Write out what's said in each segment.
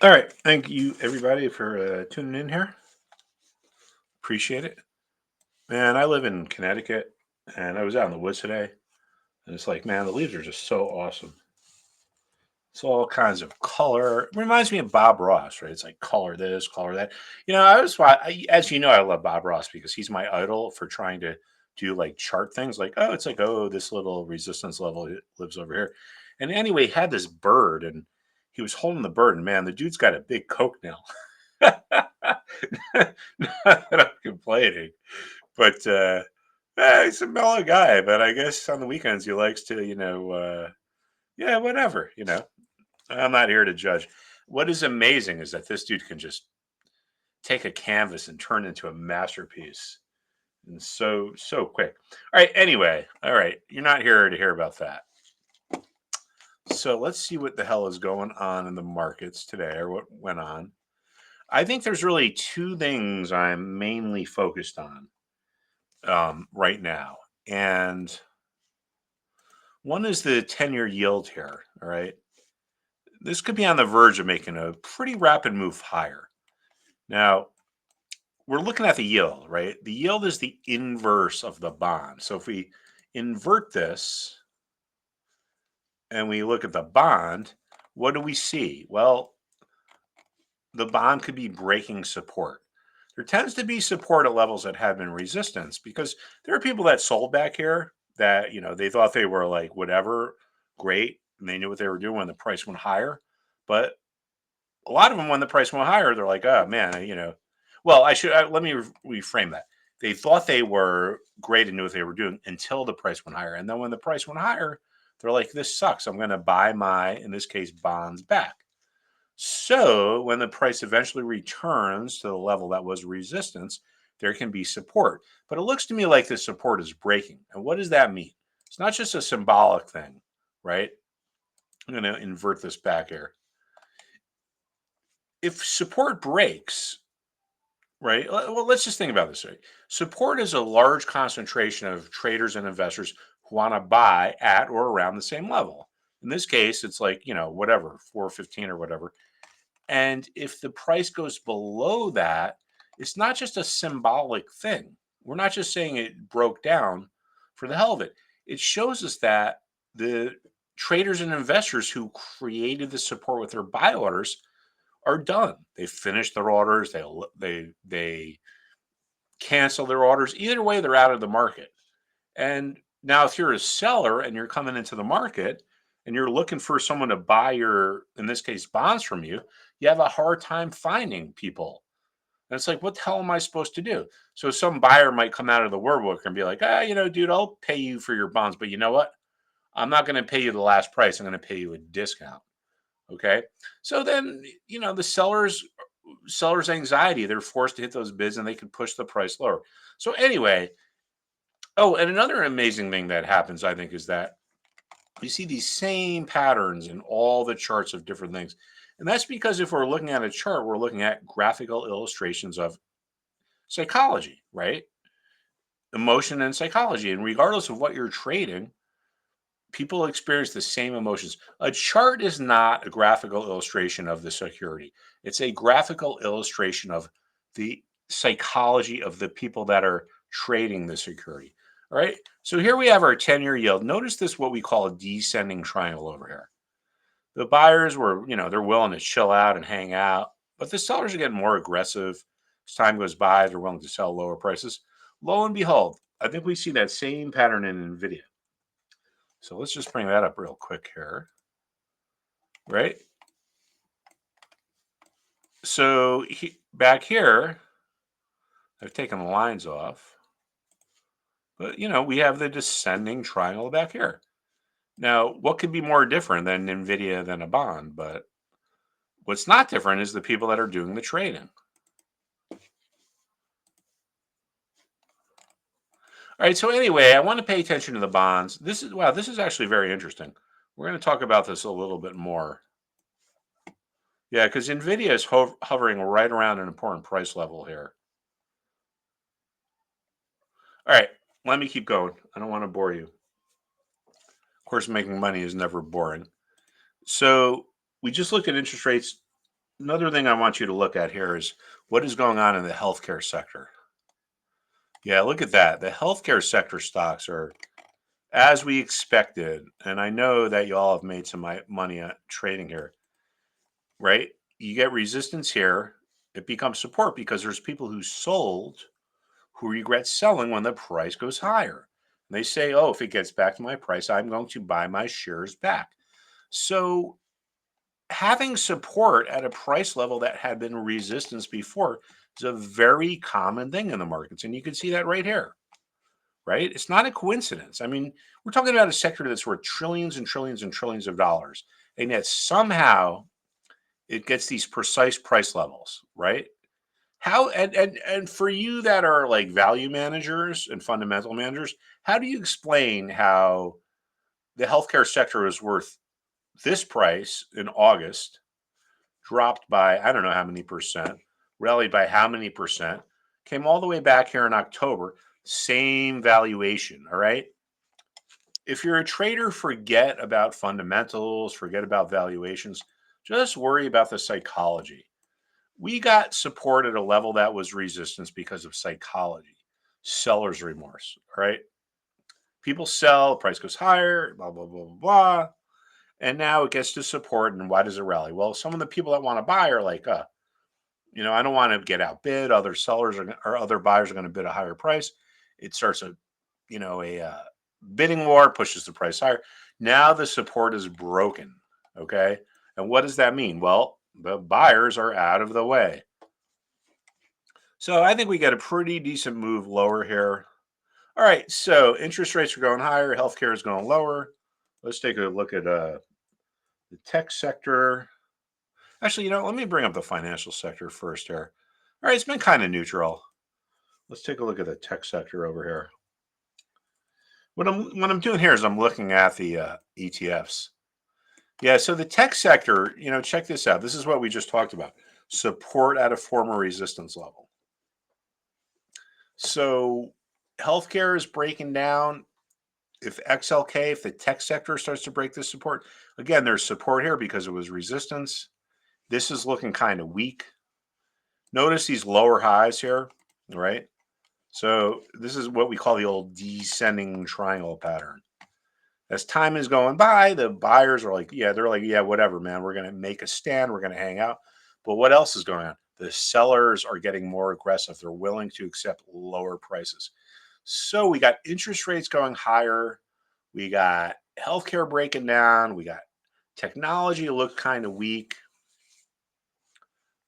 All right. Thank you, everybody, for tuning in here. Appreciate it. Man, I live in Connecticut, and I was out in the woods today, and it's like, man, the leaves are just so awesome. It's all kinds of color. It reminds me of Bob Ross, right? It's like color this, color that. As you know, I love Bob Ross because he's my idol for trying to do like chart things. Like, oh, it's like, oh, this little resistance level lives over here. And anyway, he had this bird, and he was holding the bird, and man, the dude's got a big coke now. Not that I'm complaining, but he's a mellow guy. But I guess on the weekends he likes to, yeah, whatever. I'm not here to judge. What is amazing is that this dude can just take a canvas and turn it into a masterpiece, and so quick. All right. Anyway, all right. You're not here to hear about that. So let's see what the hell is going on in the markets today, or what went on. I think there's really two things I'm mainly focused on right now. And one is the 10-year yield here. All right. This could be on the verge of making a pretty rapid move higher. Now, we're looking at the yield, right? The yield is the inverse of the bond. So if we invert this and we look at the bond, what do we see? Well, the bond could be breaking support. There tends to be support at levels that have been resistance because there are people that sold back here that, they thought they were like whatever, great, and they knew what they were doing when the price went higher. But a lot of them, when the price went higher, they're like, oh man, well, let me reframe that. They thought they were great and knew what they were doing until the price went higher. And then when the price went higher, they're like, this sucks. I'm going to buy my, in this case, bonds back. So when the price eventually returns to the level that was resistance, there can be support. But it looks to me like this support is breaking. And what does that mean? It's not just a symbolic thing, right? I'm going to invert this back here. If support breaks, right? Well, let's just think about this. Right? Support is a large concentration of traders and investors who want to buy at or around the same level. In this case, it's like, whatever, 415 or whatever. And if the price goes below that, it's not just a symbolic thing. We're not just saying it broke down for the hell of it. It shows us that the traders and investors who created the support with their buy orders are done. They finished their orders. They cancel their orders. Either way, they're out of the market. And now, if you're a seller and you're coming into the market and you're looking for someone to buy your, in this case, bonds from you, you have a hard time finding people. And it's like, what the hell am I supposed to do? So some buyer might come out of the woodwork and be like, dude, I'll pay you for your bonds, but you know what? I'm not going to pay you the last price. I'm going to pay you a discount. Okay. So then, the seller's anxiety, they're forced to hit those bids and they can push the price lower. So anyway, oh, and another amazing thing that happens, I think, is that we see these same patterns in all the charts of different things. And that's because if we're looking at a chart, we're looking at graphical illustrations of psychology, right? Emotion and psychology. And regardless of what you're trading, people experience the same emotions. A chart is not a graphical illustration of the security, it's a graphical illustration of the psychology of the people that are trading the security. All right. So here we have our 10-year yield. Notice this, what we call a descending triangle over here. The buyers were, they're willing to chill out and hang out, but the sellers are getting more aggressive. As time goes by, they're willing to sell lower prices. Lo and behold, I think we see that same pattern in NVIDIA. So let's just bring that up real quick here, right? So back here, I've taken the lines off, but we have the descending triangle back here. Now, what could be more different than NVIDIA than a bond? But what's not different is the people that are doing the trading. All right. So anyway, I want to pay attention to the bonds. This is actually very interesting. We're going to talk about this a little bit more. Yeah, because NVIDIA is hovering right around an important price level here. All right, let me keep going. I don't want to bore you. Of course, making money is never boring. So we just looked at interest rates Another thing I want you to look at here is what is going on in the healthcare sector. Yeah, look at that. The healthcare sector stocks are as we expected. And I know that you all have made some money trading here, right? You get resistance here. It becomes support because there's people who sold who regret selling when the price goes higher. And they say, oh, if it gets back to my price, I'm going to buy my shares back. So having support at a price level that had been resistance before is a very common thing in the markets. And you can see that right here, right? It's not a coincidence. I mean, we're talking about a sector that's worth trillions and trillions and trillions of dollars. And yet somehow it gets these precise price levels, right? How and for you that are like value managers and fundamental managers, how do you explain how the healthcare sector is worth this price in August, dropped by I don't know how many percent, rallied by how many percent, came all the way back here in October, same valuation, all right? If you're a trader, forget about fundamentals, forget about valuations, just worry about the psychology. We got support at a level that was resistance because of psychology, seller's remorse. All right. People sell, price goes higher, blah, blah, blah, blah, blah. And now it gets to support. And why does it rally? Well, some of the people that want to buy are like, I don't want to get outbid. Other sellers or other buyers are going to bid a higher price. It starts a bidding war, pushes the price higher. Now the support is broken. Okay. And what does that mean? Well, the buyers are out of the way. So I think we got a pretty decent move lower here. All right, so interest rates are going higher, healthcare is going lower. Let's take a look at the tech sector. Actually, let me bring up the financial sector first here. All right, it's been kind of neutral. Let's take a look at the tech sector over here. What I'm doing here is I'm looking at the ETFs. Yeah, so the tech sector, check this out. This is what we just talked about. Support at a former resistance level. So healthcare is breaking down. If XLK, if the tech sector starts to break this support, again, there's support here because it was resistance. This is looking kind of weak. Notice these lower highs here, right? So this is what we call the old descending triangle pattern. As time is going by, the buyers are like, they're like, yeah, whatever, man. We're going to make a stand. We're going to hang out. But what else is going on? The sellers are getting more aggressive. They're willing to accept lower prices. So we got interest rates going higher. We got healthcare breaking down. We got technology look kind of weak.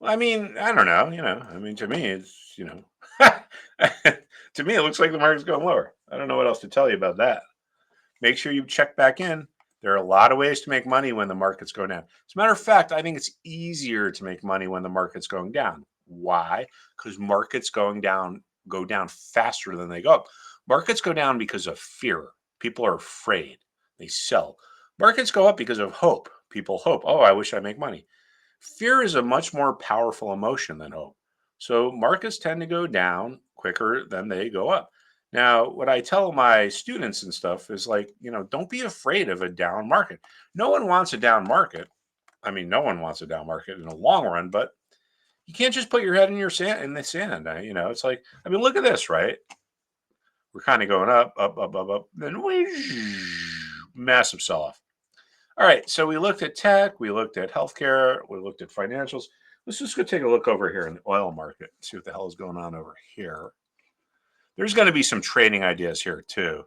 Well, I mean, I don't know. I mean, to me, it's, to me, it looks like the market's going lower. I don't know what else to tell you about that. Make sure you check back in. There are a lot of ways to make money when the market's going down. As a matter of fact, I think it's easier to make money when the market's going down. Why? Because markets go down faster than they go up. Markets go down because of fear. People are afraid. They sell. Markets go up because of hope. People hope. Oh, I wish I make money. Fear is a much more powerful emotion than hope. So markets tend to go down quicker than they go up. Now, what I tell my students and stuff is like, don't be afraid of a down market. No one wants a down market. I mean, no one wants a down market in the long run, but you can't just put your head in the sand. It's like, I mean, look at this, right? We're kind of going up, up, up, up, up, then massive sell off. All right, so we looked at tech, we looked at healthcare, we looked at financials. Let's just go take a look over here in the oil market, see what the hell is going on over here. There's going to be some trading ideas here too.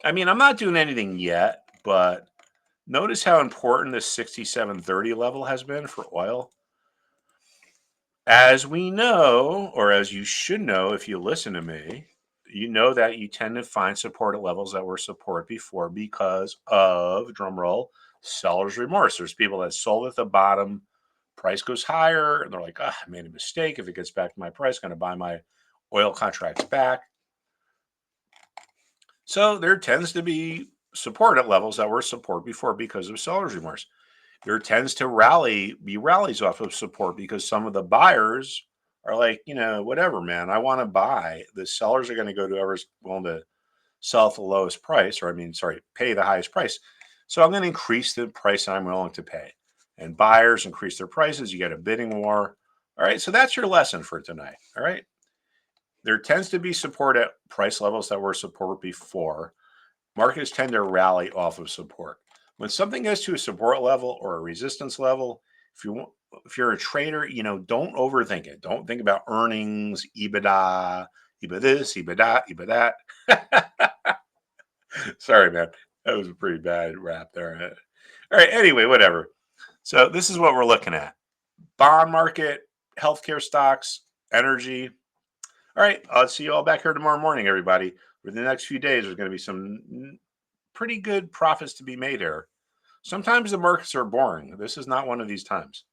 I mean, I'm not doing anything yet, but notice how important this 67.30 level has been for oil. As we know, or as you should know if you listen to me, you know that you tend to find support at levels that were support before because of, drumroll, seller's remorse. There's people that sold at the bottom, price goes higher, and they're like, I made a mistake. If it gets back to my price, going to buy my oil contracts back. So there tends to be support at levels that were support before because of seller's remorse. There tends to be rallies off of support because some of the buyers are like, whatever, man, I want to buy. The sellers are going to go to whoever's willing to sell at the lowest price, or pay the highest price. So I'm going to increase the price I'm willing to pay. and buyers increase their prices, you get a bidding war. All right, so that's your lesson for tonight. All right, there tends to be support at price levels that were support before. Markets tend to rally off of support. When something gets to a support level or a resistance level, if you want, if you're a trader, don't overthink it. Don't think about earnings, EBITDA, EBITDA this, EBITDA, EBITDA that. Sorry, man. That was a pretty bad rap there. All right. Anyway, whatever. So this is what we're looking at: bond market, healthcare stocks, energy. All right. I'll see you all back here tomorrow morning, everybody. For the next few days, there's going to be some pretty good profits to be made here. Sometimes the markets are boring. This is not one of these times.